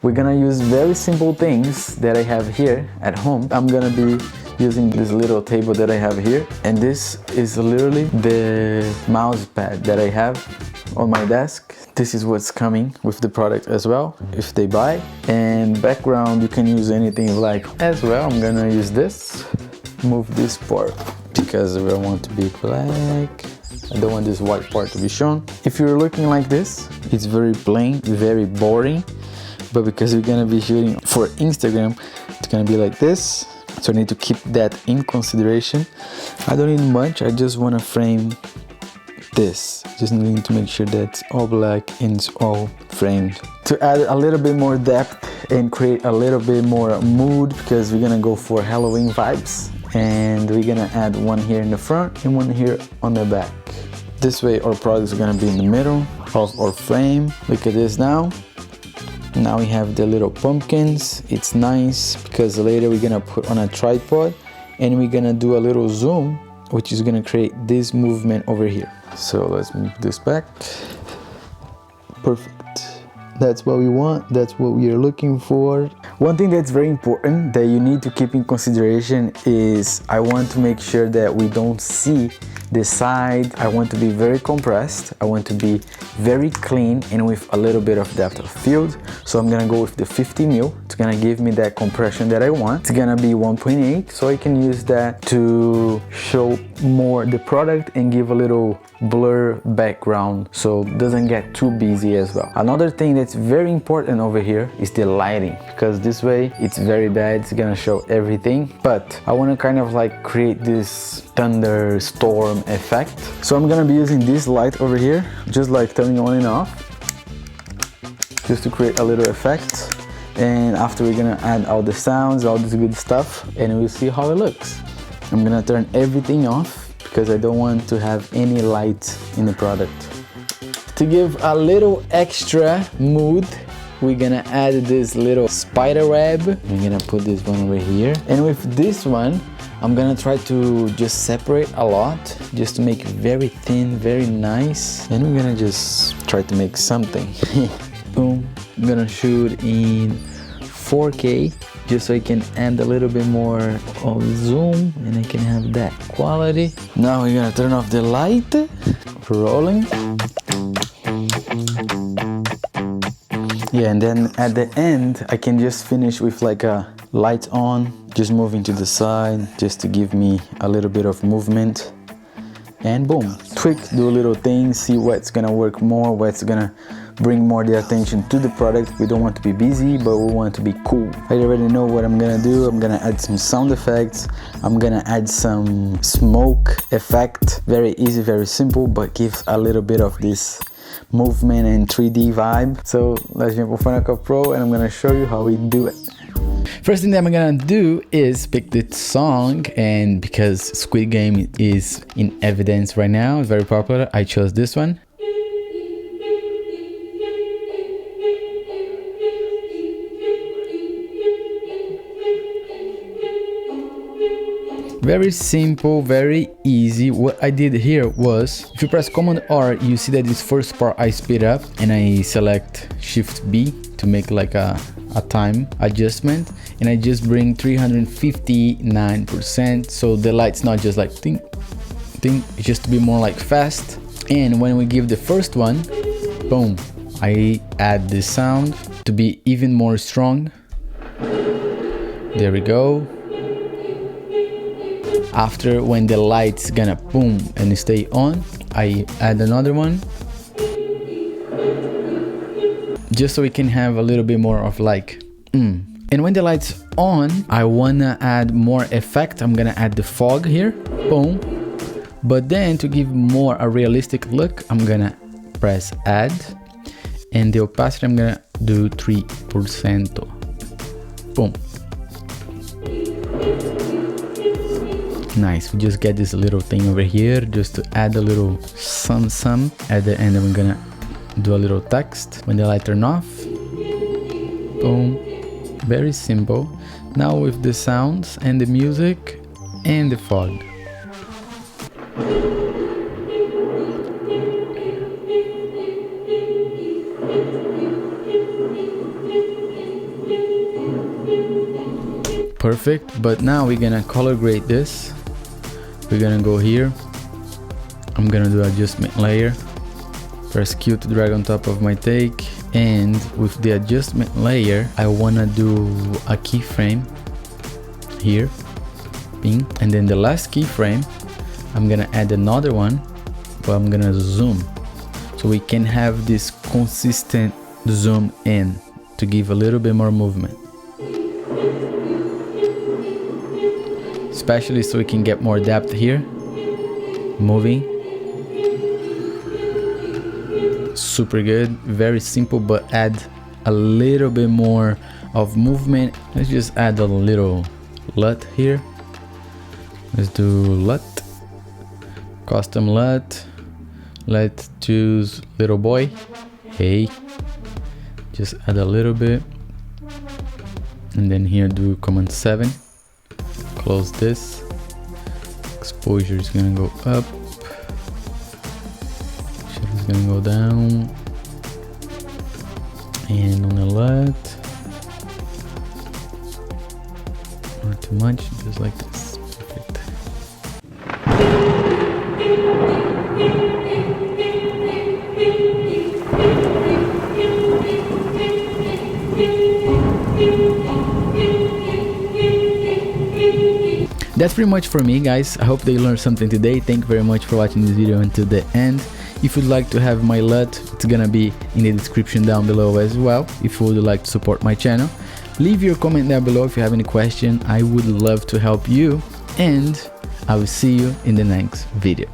We're gonna use very simple things that I have here at home. I'm gonna be using this little table that I have here, and this is literally the mouse pad that I have on my desk. This is what's coming with the product as well, if they buy. And background, you can use anything you like as well. I'm gonna use this. Move this part because I want to be black. I don't want this white part to be shown. If you're looking like this, it's very plain, very boring. But because we're gonna be shooting for Instagram, it's gonna be like this. So I need to keep that in consideration. I don't need much, I just wanna frame this. Just need to make sure that's all black and it's all framed. To add a little bit more depth and create a little bit more mood, because we're gonna go for Halloween vibes. And we're gonna add one here in the front and one here on the back. This way our products are gonna be in the middle of our frame. Look at this now. Now we have the little pumpkins. It's nice because later we're gonna put on a tripod and we're gonna do a little zoom, which is gonna create this movement over here. So let's move this back. Perfect. That's what we want. That's what we are looking for. One thing that's very important that you need to keep in consideration is I want to make sure that we don't see the side. I want to be very compressed. I want to be very clean and with a little bit of depth of field. So I'm gonna go with the 50 mil. It's gonna give me that compression that I want. It's gonna be 1.8, so I can use that to show more the product and give a little blur background so it doesn't get too busy as well. Another thing that's very important over here is the lighting, because this way it's very bad, it's gonna show everything, but I want to kind of like create this thunderstorm effect. So I'm gonna be using this light over here, just like turning on and off, just to create a little effect. And after we're gonna add all the sounds, all this good stuff, and we'll see how it looks. I'm gonna turn everything off because I don't want to have any light in the product. To give a little extra mood, we're gonna add this little spider web. We're gonna put this one over here. And with this one, I'm gonna try to just separate a lot, just to make it very thin, very nice. And we're gonna just try to make something. Boom. I'm gonna shoot in 4K, just so I can add a little bit more of zoom and I can have that quality. Now we're gonna turn off the light. Rolling. Yeah, and then at the end, I can just finish with like a light on, just moving to the side, just to give me a little bit of movement. And boom, tweak, do a little thing, see what's gonna work more, what's gonna bring more the attention to the product. We don't want to be busy, but we want to be cool. I already know what I'm gonna do. I'm gonna add some sound effects. I'm gonna add some smoke effect. Very easy, very simple, but gives a little bit of this movement and 3D vibe. So let's jump on Final Cut Pro and I'm gonna show you how we do it. First thing that I'm gonna do is pick the song, and because Squid Game is in evidence right now, it's very popular, I chose this one. Very simple, very easy. What I did here was, if you press Command R, you see that this first part I speed up and I select Shift B to make like a time adjustment, and I just bring 359%, so the light's not just like ting, ting, it's just to be more like fast. And when we give the first one, boom, I add this sound to be even more strong. There we go. After, when the light's gonna boom and stay on, I add another one, just so we can have a little bit more of like And when the light's on, I wanna add more effect. I'm gonna add the fog here, boom. But then to give more a realistic look, I'm gonna press add, and the opacity I'm gonna do 3%, boom. Nice, we just get this little thing over here just to add a little some. At the end I'm gonna do a little text. When the light turn off, boom, very simple. Now with the sounds and the music and the fog. perfect. But now we're gonna color grade this. We're gonna go here. I'm gonna do adjustment layer. Press Q to drag on top of my take. And with the adjustment layer, I wanna do a keyframe here. Bing. And then the last keyframe, I'm gonna add another one, but I'm gonna zoom. So we can have this consistent zoom in to give a little bit more movement. Especially so we can get more depth here. Moving. Super good, very simple, but add a little bit more of movement. Let's just add a little LUT here. Let's do LUT, custom LUT. Let's choose little boy. Hey, just add a little bit, and then here do Command 7. Close this. Exposure is gonna go up. It's gonna go down, and on the LUT, not too much, just like this. Perfect. That's pretty much for me, guys. I hope they learned something today. Thank you very much for watching this video until the end. If you'd like to have my LUT, it's gonna be in the description down below as well. If you would like to support my channel, leave your comment down below if you have any question. I would love to help you, and I will see you in the next video.